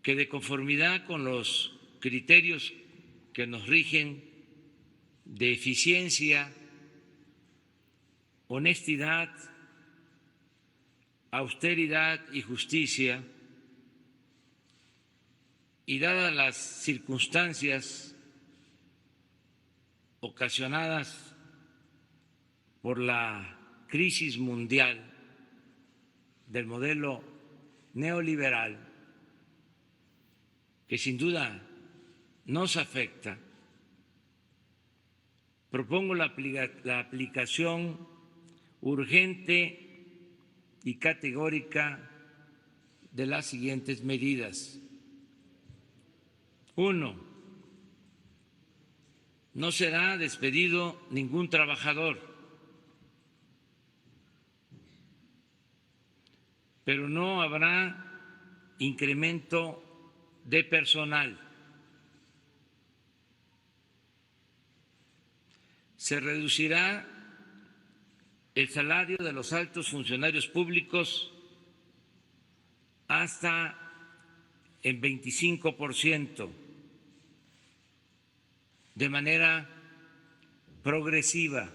que de conformidad con los criterios que nos rigen de eficiencia, honestidad, austeridad y justicia, y dadas las circunstancias ocasionadas por la crisis mundial del modelo neoliberal, que sin duda nos afecta, propongo la aplicación urgente y categórica de las siguientes medidas. 1. No será despedido ningún trabajador, pero no habrá incremento de personal. Se reducirá el salario de los altos funcionarios públicos hasta en 25%, de manera progresiva.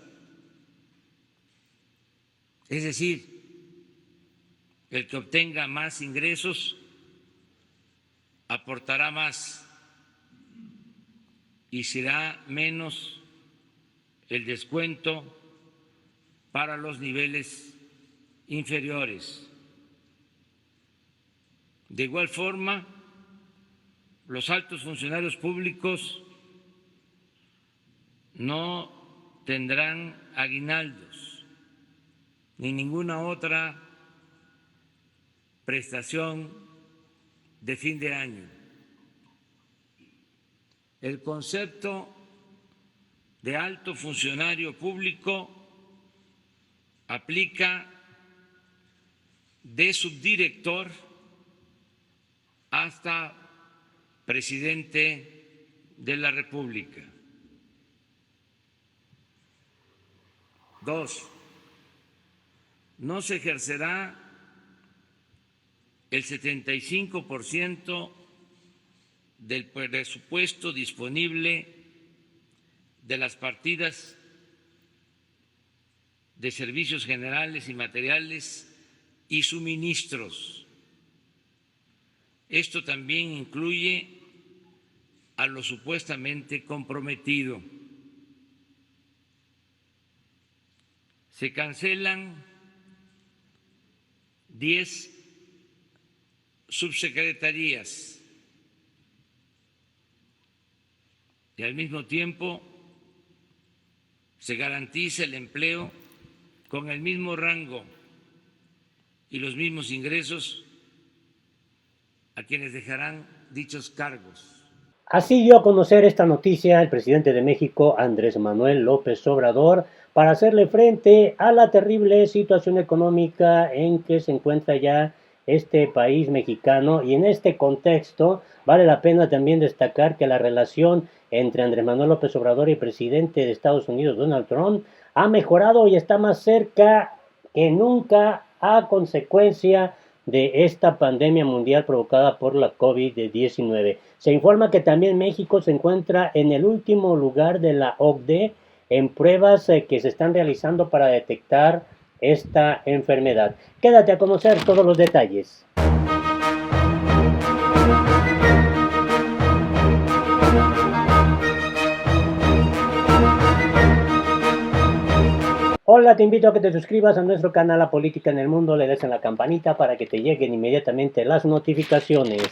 Es decir, el que obtenga más ingresos aportará más y será menos el descuento para los niveles inferiores. De igual forma, los altos funcionarios públicos no tendrán aguinaldos ni ninguna otra prestación de fin de año. El concepto de alto funcionario público aplica de subdirector hasta presidente de la República. 2. No se ejercerá el 75% del presupuesto disponible de las partidas de servicios generales y materiales y suministros. Esto también incluye a lo supuestamente comprometido. Se cancelan 10 subsecretarías y al mismo tiempo se garantiza el empleo con el mismo rango y los mismos ingresos a quienes dejarán dichos cargos. Así dio a conocer esta noticia el presidente de México, Andrés Manuel López Obrador, para hacerle frente a la terrible situación económica en que se encuentra ya este país mexicano. Y en este contexto vale la pena también destacar que la relación entre Andrés Manuel López Obrador y el presidente de Estados Unidos, Donald Trump, ha mejorado y está más cerca que nunca a consecuencia de esta pandemia mundial provocada por la COVID-19. Se informa que también México se encuentra en el último lugar de la OCDE en pruebas que se están realizando para detectar esta enfermedad. Quédate a conocer todos los detalles. Hola, te invito a que te suscribas a nuestro canal La Política en el Mundo, le des en la campanita para que te lleguen inmediatamente las notificaciones.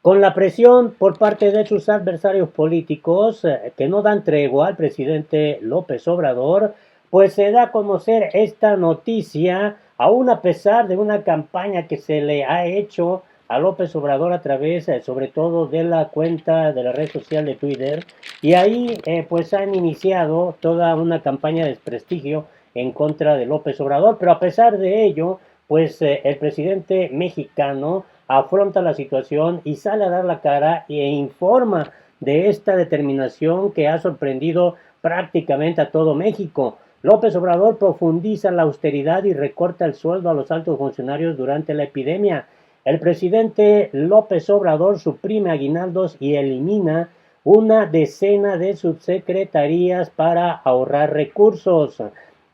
Con la presión por parte de sus adversarios políticos que no dan tregua al presidente López Obrador, pues se da a conocer esta noticia, aún a pesar de una campaña que se le ha hecho a López Obrador a través sobre todo de la cuenta de la red social de Twitter, y ahí pues han iniciado toda una campaña de desprestigio en contra de López Obrador, pero a pesar de ello, pues el presidente mexicano afronta la situación y sale a dar la cara e informa de esta determinación que ha sorprendido prácticamente a todo México. López Obrador profundiza la austeridad y recorta el sueldo a los altos funcionarios durante la epidemia. El presidente López Obrador suprime aguinaldos y elimina una decena de subsecretarías para ahorrar recursos.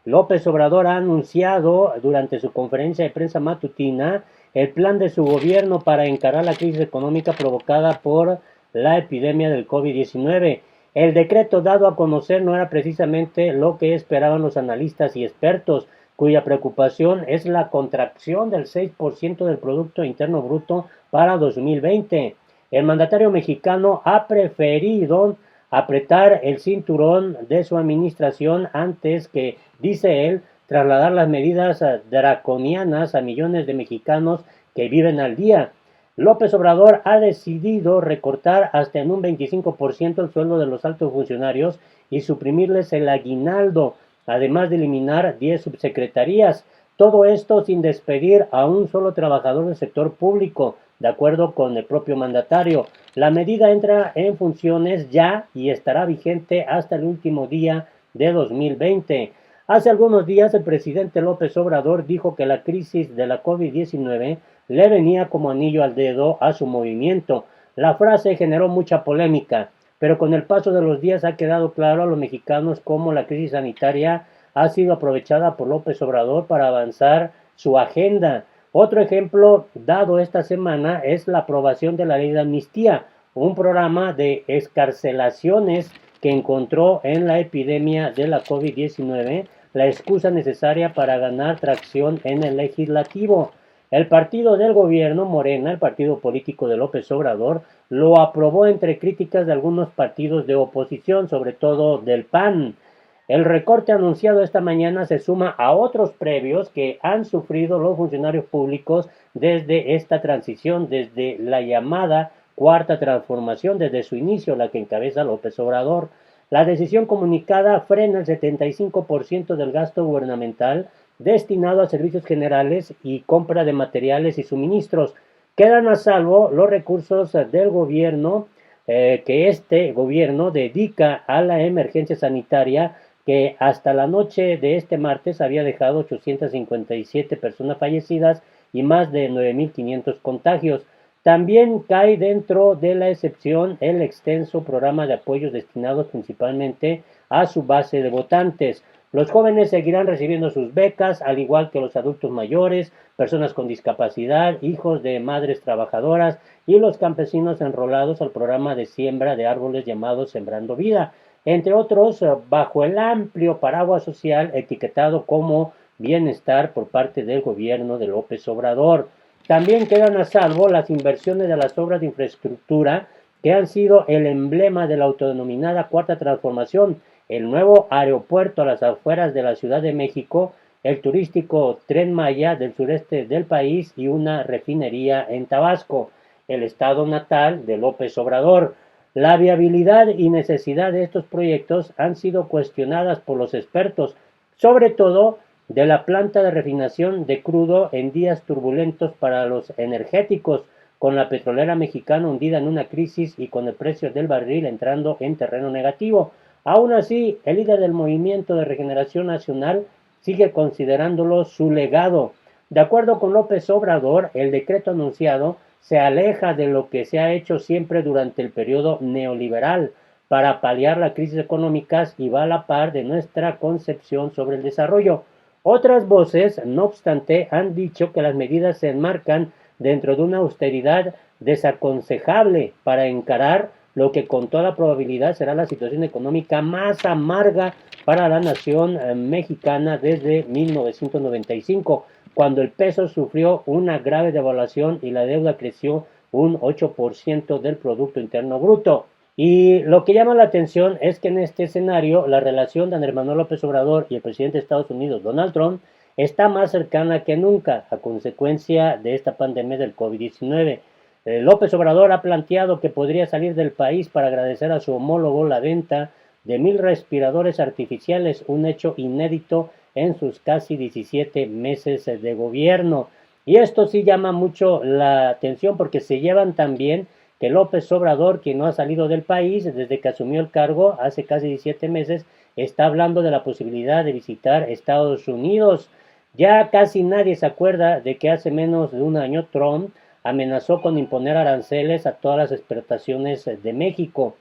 López Obrador ha anunciado durante su conferencia de prensa matutina el plan de su gobierno para encarar la crisis económica provocada por la epidemia del COVID-19. El decreto dado a conocer no era precisamente lo que esperaban los analistas y expertos, cuya preocupación es la contracción del 6% del Producto Interno Bruto para 2020. El mandatario mexicano ha preferido apretar el cinturón de su administración antes que, dice él, trasladar las medidas draconianas a millones de mexicanos que viven al día. López Obrador ha decidido recortar hasta en un 25% el sueldo de los altos funcionarios y suprimirles el aguinaldo, además de eliminar 10 subsecretarías. Todo esto sin despedir a un solo trabajador del sector público, de acuerdo con el propio mandatario. La medida entra en funciones ya y estará vigente hasta el último día de 2020. Hace algunos días el presidente López Obrador dijo que la crisis de la COVID-19 le venía como anillo al dedo a su movimiento. La frase generó mucha polémica, pero con el paso de los días ha quedado claro a los mexicanos cómo la crisis sanitaria ha sido aprovechada por López Obrador para avanzar su agenda. Otro ejemplo dado esta semana es la aprobación de la ley de amnistía, un programa de excarcelaciones que encontró en la epidemia de la COVID-19 la excusa necesaria para ganar tracción en el legislativo. El partido del gobierno, Morena, el partido político de López Obrador, lo aprobó entre críticas de algunos partidos de oposición, sobre todo del PAN. El recorte anunciado esta mañana se suma a otros previos que han sufrido los funcionarios públicos desde esta transición, desde la llamada Cuarta Transformación, desde su inicio, la que encabeza López Obrador. La decisión comunicada frena el 75% del gasto gubernamental destinado a servicios generales y compra de materiales y suministros. Quedan a salvo los recursos del gobierno que este gobierno dedica a la emergencia sanitaria, que hasta la noche de este martes había dejado 857 personas fallecidas y más de 9.500 contagios. También cae dentro de la excepción el extenso programa de apoyos destinados principalmente a su base de votantes. Los jóvenes seguirán recibiendo sus becas, al igual que los adultos mayores, personas con discapacidad, hijos de madres trabajadoras y los campesinos enrolados al programa de siembra de árboles llamado Sembrando Vida, entre otros, bajo el amplio paraguas social etiquetado como bienestar por parte del gobierno de López Obrador. También quedan a salvo las inversiones de las obras de infraestructura que han sido el emblema de la autodenominada Cuarta Transformación, el nuevo aeropuerto a las afueras de la Ciudad de México, el turístico Tren Maya del sureste del país y una refinería en Tabasco, el estado natal de López Obrador. La viabilidad y necesidad de estos proyectos han sido cuestionadas por los expertos, sobre todo de la planta de refinación de crudo en días turbulentos para los energéticos, con la petrolera mexicana hundida en una crisis y con el precio del barril entrando en terreno negativo. Aún así, el líder del Movimiento de Regeneración Nacional sigue considerándolo su legado. De acuerdo con López Obrador, el decreto anunciado se aleja de lo que se ha hecho siempre durante el periodo neoliberal para paliar las crisis económicas y va a la par de nuestra concepción sobre el desarrollo. Otras voces, no obstante, han dicho que las medidas se enmarcan dentro de una austeridad desaconsejable para encarar lo que con toda probabilidad será la situación económica más amarga para la nación mexicana desde 1995, cuando el peso sufrió una grave devaluación y la deuda creció un 8% del Producto Interno Bruto. Y lo que llama la atención es que en este escenario la relación de Andrés Manuel López Obrador y el presidente de Estados Unidos, Donald Trump, está más cercana que nunca a consecuencia de esta pandemia del COVID-19. López Obrador ha planteado que podría salir del país para agradecer a su homólogo la venta de 1,000 respiradores artificiales, un hecho inédito en sus casi 17 meses de gobierno. Y esto sí llama mucho la atención porque se llevan también que López Obrador, quien no ha salido del país desde que asumió el cargo hace casi 17 meses, está hablando de la posibilidad de visitar Estados Unidos. Ya casi nadie se acuerda de que hace menos de un año Trump amenazó con imponer aranceles a todas las exportaciones de México.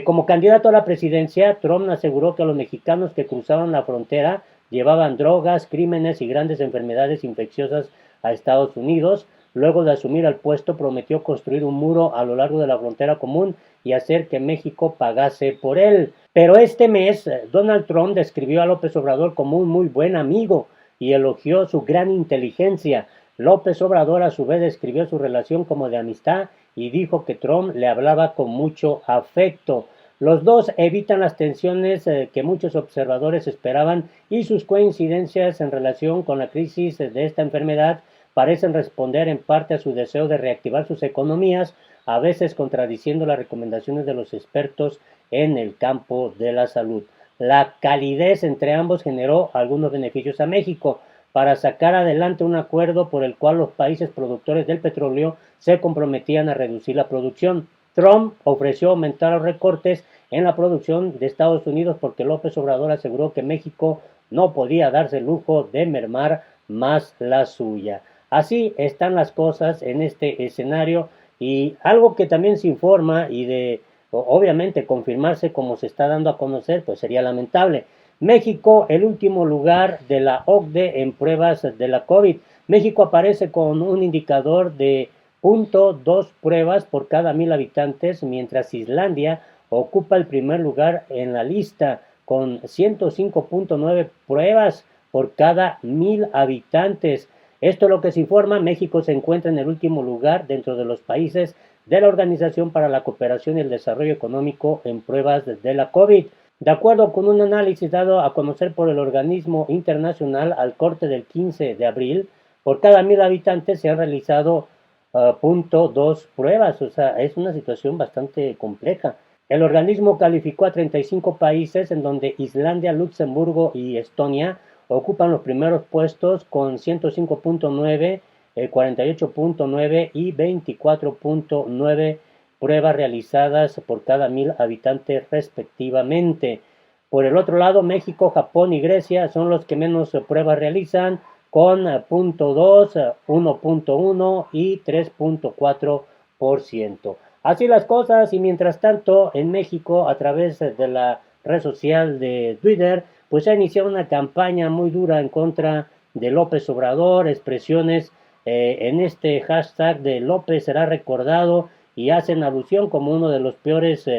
Como candidato a la presidencia, Trump aseguró que los mexicanos que cruzaban la frontera llevaban drogas, crímenes y grandes enfermedades infecciosas a Estados Unidos. Luego de asumir el puesto, prometió construir un muro a lo largo de la frontera común y hacer que México pagase por él. Pero este mes, Donald Trump describió a López Obrador como un muy buen amigo y elogió su gran inteligencia. López Obrador a su vez describió su relación como de amistad y dijo que Trump le hablaba con mucho afecto. Los dos evitan las tensiones que muchos observadores esperaban y sus coincidencias en relación con la crisis de esta enfermedad parecen responder en parte a su deseo de reactivar sus economías, a veces contradiciendo las recomendaciones de los expertos en el campo de la salud. La calidez entre ambos generó algunos beneficios a México para sacar adelante un acuerdo por el cual los países productores del petróleo se comprometían a reducir la producción. Trump ofreció aumentar los recortes en la producción de Estados Unidos porque López Obrador aseguró que México no podía darse el lujo de mermar más la suya. Así están las cosas en este escenario y algo que también se informa y de obviamente confirmarse como se está dando a conocer, pues sería lamentable. México, el último lugar de la OCDE en pruebas de la COVID. México aparece con un indicador de 0.2 pruebas por cada 1,000 habitantes, mientras Islandia ocupa el primer lugar en la lista con 105.9 pruebas por cada 1,000 habitantes. Esto es lo que se informa. México se encuentra en el último lugar dentro de los países de la Organización para la Cooperación y el Desarrollo Económico en pruebas de la COVID. De acuerdo con un análisis dado a conocer por el organismo internacional al corte del 15 de abril, por cada 1,000 habitantes se han realizado 0.2 pruebas, o sea, es una situación bastante compleja. El organismo calificó a 35 países en donde Islandia, Luxemburgo y Estonia ocupan los primeros puestos con 105.9, 48.9 y 24.9 pruebas realizadas por cada 1,000 habitantes respectivamente. Por el otro lado, México, Japón y Grecia son los que menos pruebas realizan con 0.2, 1.1 y 3.4%. Así las cosas y mientras tanto en México a través de la red social de Twitter pues se ha iniciado una campaña muy dura en contra de López Obrador, expresiones en este hashtag de López será recordado y hacen alusión como uno de los peores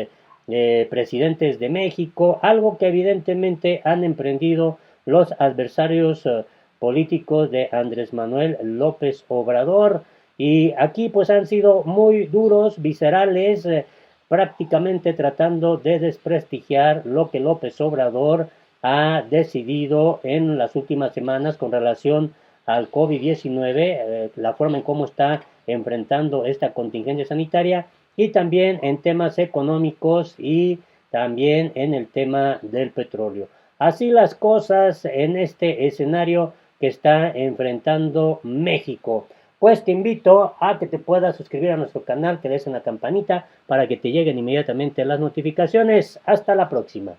presidentes de México, algo que evidentemente han emprendido los adversarios políticos de Andrés Manuel López Obrador. Y aquí pues han sido muy duros, viscerales, prácticamente tratando de desprestigiar lo que López Obrador ha decidido en las últimas semanas con relación al COVID-19, la forma en cómo está enfrentando esta contingencia sanitaria y también en temas económicos y también en el tema del petróleo. Así las cosas en este escenario que está enfrentando México. Pues te invito a que te puedas suscribir a nuestro canal, que des en la campanita para que te lleguen inmediatamente las notificaciones. Hasta la próxima.